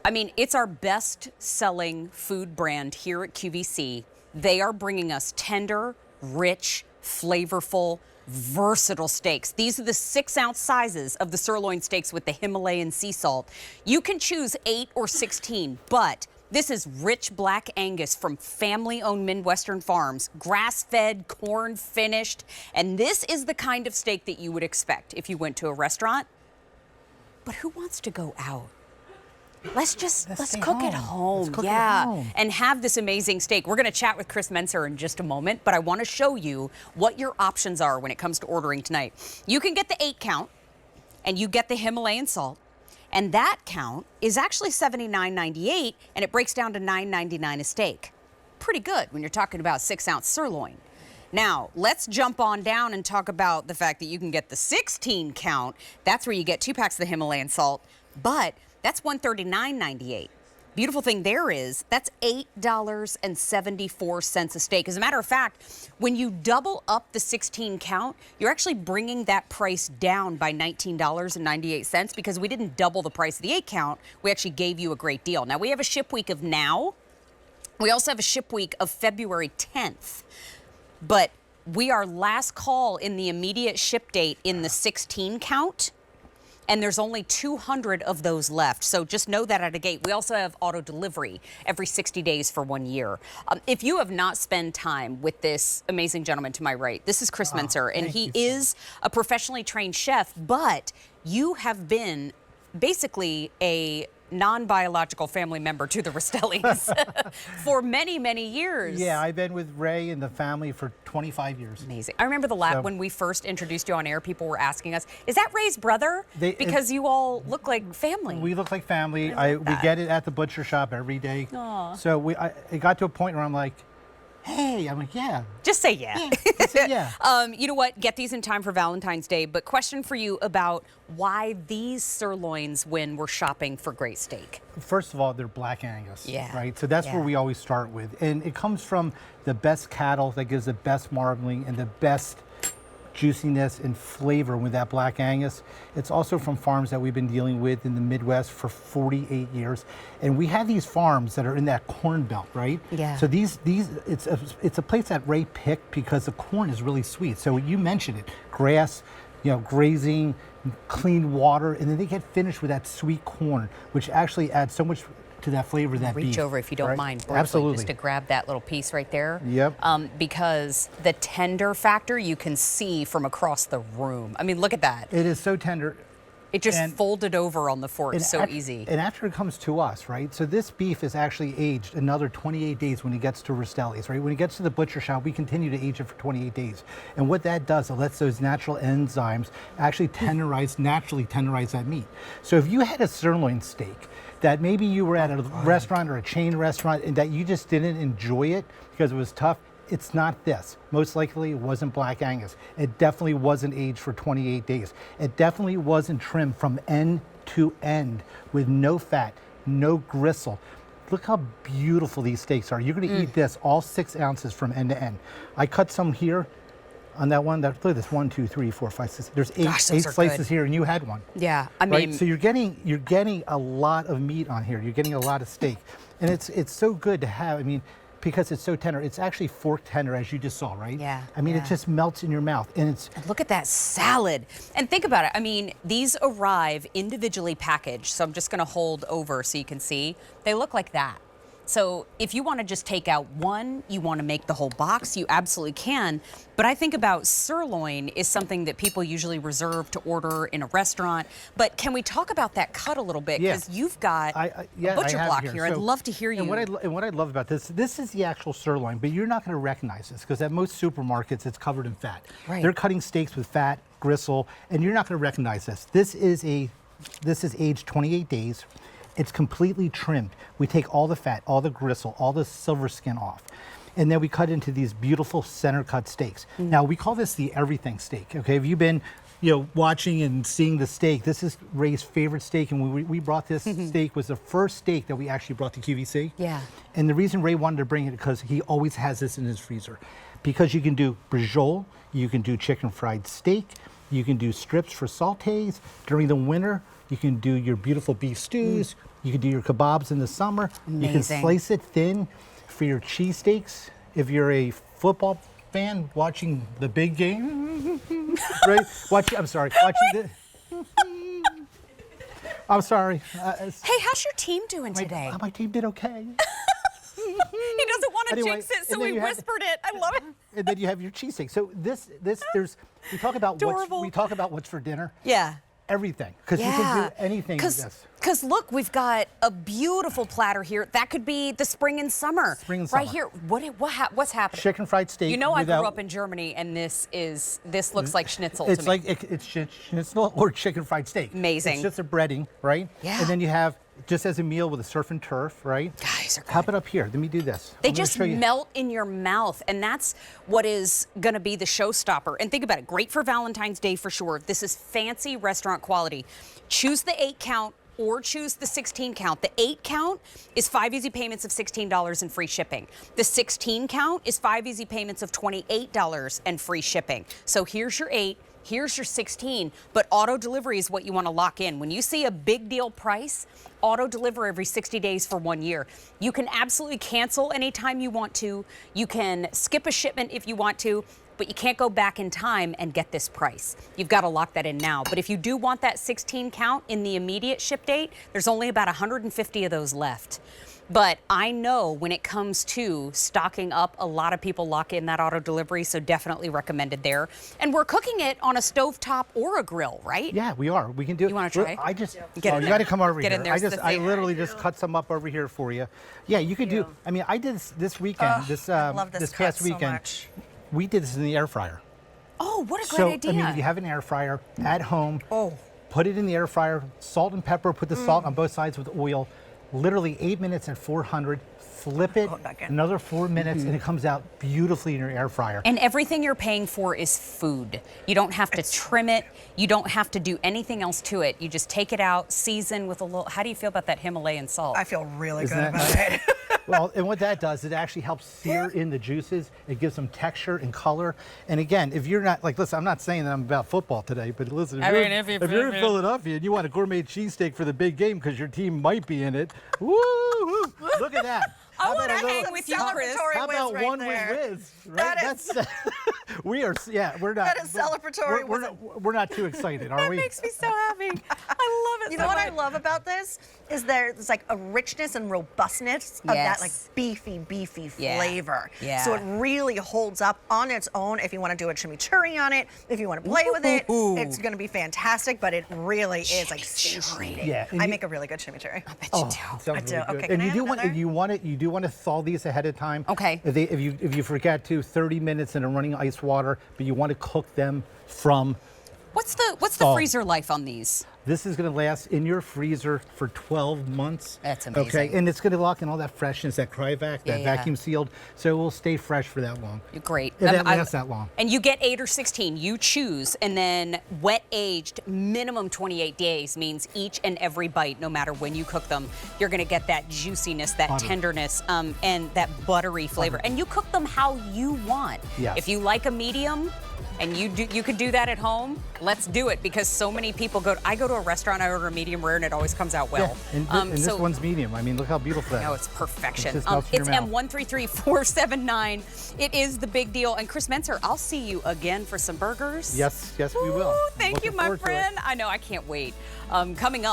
I mean, it's our best-selling food brand here at QVC. They are bringing us tender, rich, flavorful, versatile steaks. These are the 6-ounce sizes of the sirloin steaks with the Himalayan sea salt. You can choose 8 or 16, but this is rich black Angus from family-owned Midwestern farms, grass-fed, corn-finished, and this is the kind of steak that you would expect if you went to a restaurant. But who wants to go out? Let's cook at home. And have this amazing steak. We're going to chat with Chris Menser in just a moment, but I want to show you what your options are when it comes to ordering tonight. You can get the 8 count, and you get the Himalayan salt, and that count is actually $79.98, and it breaks down to $9.99 a steak. Pretty good when you're talking about 6-ounce sirloin. Now, let's jump on down and talk about the fact that you can get the 16 count. That's where you get 2 packs of the Himalayan salt, but that's $139.98. Beautiful thing there is that's $8.74 a steak. As a matter of fact, when you double up the 16 count, you're actually bringing that price down by $19.98 because we didn't double the price of the 8 count. We actually gave you a great deal. Now, we have a ship week of now. We also have a ship week of February 10th. But we are last call in the immediate ship date in the 16 count. And there's only 200 of those left. So just know that at a gate. We also have auto delivery every 60 days for 1 year. If you have not spent time with this amazing gentleman to my right, this is Chris Menser, and he is a professionally trained chef, but you have been basically a non-biological family member to the Rastellis for many, many years. Yeah, I've been with Ray and the family for 25 years. Amazing. I remember when we first introduced you on air, people were asking us, is that Ray's brother? Because you all look like family. We look like family. We get it at the butcher shop every day. Aww. So it got to a point where I'm like, hey, I'm like, yeah. Just say yeah. Just say yeah. You know what? Get these in time for Valentine's Day. But question for you about why these sirloins when we're shopping for great steak. First of all, they're black Angus, right? So that's Yeah. where we always start with. And it comes from the best cattle that gives the best marbling and the best juiciness and flavor with that black Angus. It's also from farms that we've been dealing with in the Midwest for 48 years. And we have these farms that are in that corn belt, right? Yeah. So it's a place that Ray picked because the corn is really sweet. So you mentioned it, grass, grazing, clean water, and then they get finished with that sweet corn, which actually adds so much to that flavor of that beef. Reach over if you don't mind, briefly, Absolutely. just to grab that little piece right there. Yep. Because the tender factor you can see from across the room. I mean, look at that. It is so tender. It just folded over on the fork, so easy. And after it comes to us, right? So this beef is actually aged another 28 days when it gets to Rastelli's, right? When it gets to the butcher shop, we continue to age it for 28 days. And what that does, it lets those natural enzymes actually naturally tenderize that meat. So if you had a sirloin steak that maybe you were at a restaurant or a chain restaurant and that you just didn't enjoy it because it was tough, it's not this. Most likely it wasn't black Angus. It definitely wasn't aged for 28 days. It definitely wasn't trimmed from end to end with no fat, no gristle. Look how beautiful these steaks are. You're gonna eat this, all 6 ounces from end to end. I cut some here on that one. Look at this, 1, 2, 3, 4, 5, 6. There's eight slices here, and you had one. Yeah, I mean, right? So you're getting a lot of meat on here. You're getting a lot of steak, and it's so good to have. I mean, because it's so tender. It's actually fork tender, as you just saw, right? Yeah. I mean, it just melts in your mouth, and it's. And look at that salad. And think about it. I mean, these arrive individually packaged. So I'm just going to hold over so you can see. They look like that. So if you want to just take out one, you want to make the whole box, you absolutely can. But I think about sirloin is something that people usually reserve to order in a restaurant. But can we talk about that cut a little bit? Because you've got a butcher block here. I'd love to hear you. And what I love about this is the actual sirloin, but you're not going to recognize this because at most supermarkets, it's covered in fat. Right. They're cutting steaks with fat, gristle, and you're not going to recognize this. This is aged 28 days. It's completely trimmed. We take all the fat, all the gristle, all the silver skin off. And then we cut into these beautiful center cut steaks. Now we call this the everything steak. Okay, have you been watching and seeing the steak? This is Ray's favorite steak, and when we brought this steak was the first steak that we actually brought to QVC. Yeah. And the reason Ray wanted to bring it because he always has this in his freezer. Because you can do brajol, you can do chicken fried steak, You can do strips for sautés. During the winter, you can do your beautiful beef stews. You can do your kebabs in the summer. Amazing. You can slice it thin for your cheesesteaks. If you're a football fan watching the big game, right? I'm sorry, watching the... I'm sorry. Hey, how's your team doing today? My team did okay. He doesn't want to Anyway, jinx it, so and then he you have- whispered it. I love it. And then you have your cheesesteak. So we talk about what's for dinner. Yeah. Everything, because you can do anything with this. Because look, we've got a beautiful platter here. That could be the spring and summer. Spring and right summer. here. What's happening? Chicken fried steak. You know, I grew up in Germany, and this looks like schnitzel to me. It's like it's schnitzel or chicken fried steak. Amazing. It's just a breading, right? Yeah. And then you have just as a meal with a surf and turf, right? Guys are good. How about up here? Let me do this. They I'm gonna just show you. melt in your mouth, and that's what is going to be the showstopper. And think about it, great for Valentine's Day for sure. This is fancy restaurant quality. Choose the 8 count or choose the 16 count. The 8 count is 5 easy payments of $16 and free shipping. The 16 count is 5 easy payments of $28 and free shipping. So here's your 8. Here's your 16, but auto delivery is what you want to lock in. When you see a big deal price, auto deliver every 60 days for 1 year. You can absolutely cancel anytime you want to. You can skip a shipment if you want to, but you can't go back in time and get this price. You've got to lock that in now. But if you do want that 16 count in the immediate ship date, there's only about 150 of those left. But I know when it comes to stocking up, a lot of people lock in that auto delivery, so definitely recommended there. And we're cooking it on a stovetop or a grill, right? Yeah, we are. We can do it. You wanna try? I just. Get in you there. got to come over Get here. in there, it's the I thing. literally just cut some up over here for you. Yeah, you could do. I mean, I did this weekend. I love this cut past so weekend. much. We did this in the air fryer. Oh, what a great So idea. I mean, if you have an air fryer at home, Oh. put it in the air fryer. Salt and pepper. Put the salt on both sides with oil. Literally 8 minutes at 400. Flip it. Oh, not good. Another 4 minutes, and it comes out beautifully in your air fryer. And everything you're paying for is food. You don't have to trim it. You don't have to do anything else to it. You just take it out, season with a little. How do you feel about that Himalayan salt? I feel really Isn't good that about nice? it. Well, and what that does, it actually helps sear in the juices. It gives them texture and color. And again, if you're not, like, listen, I'm not saying that I'm about football today, but listen, if you're in Philadelphia and you want a gourmet cheesesteak for the big game because your team might be in it, woo, look at that. I How want about to a hang little- with you, celebratory Chris. How whiz about right one there. with whiz? Right? That is- We are, yeah, we're not. That is celebratory We're, whiz. we're not too excited, are we? Makes me so happy. I love it. You so know what I much. love about this is there's like a richness and robustness of that like Yes. beefy Yeah. flavor. Yeah. So it really holds up on its own. If you want to do a chimichurri on it, if you want to play with it, Ooh. it's going to be fantastic. But it really is like Chimichurri. satiating. Yeah, and I you- make a really good chimichurri. I bet Oh, you do. sounds I really do. good. Okay, and can I you have do want another? you do want to thaw these ahead of time. Okay. If you forget to 30 minutes in a running ice water, but you want to cook them from. What's the Thaw. freezer life on these? This is going to last in your freezer for 12 months. That's amazing. Okay, and it's going to lock in all that freshness, that cryovac, that yeah. vacuum sealed, so it will stay fresh for that long. You're great. If that lasts that long. And you get 8 or 16. You choose, and then wet aged minimum 28 days means each and every bite, no matter when you cook them, you're going to get that juiciness, that Butter. tenderness, and that buttery flavor. And you cook them how you want. Yes. If you like a medium, and you could do that at home, let's do it, because so many people I go to a restaurant, I order a medium rare, and it always comes out well. Yeah, and this one's medium. I mean, look how beautiful that No, is. it's perfection. It just melts in It's your mouth. M133479. It is the big deal. And Chris Menser, I'll see you again for some burgers. Yes, we will. Ooh, thank you, Looking my forward to it. friend. I know, I can't wait. Coming up.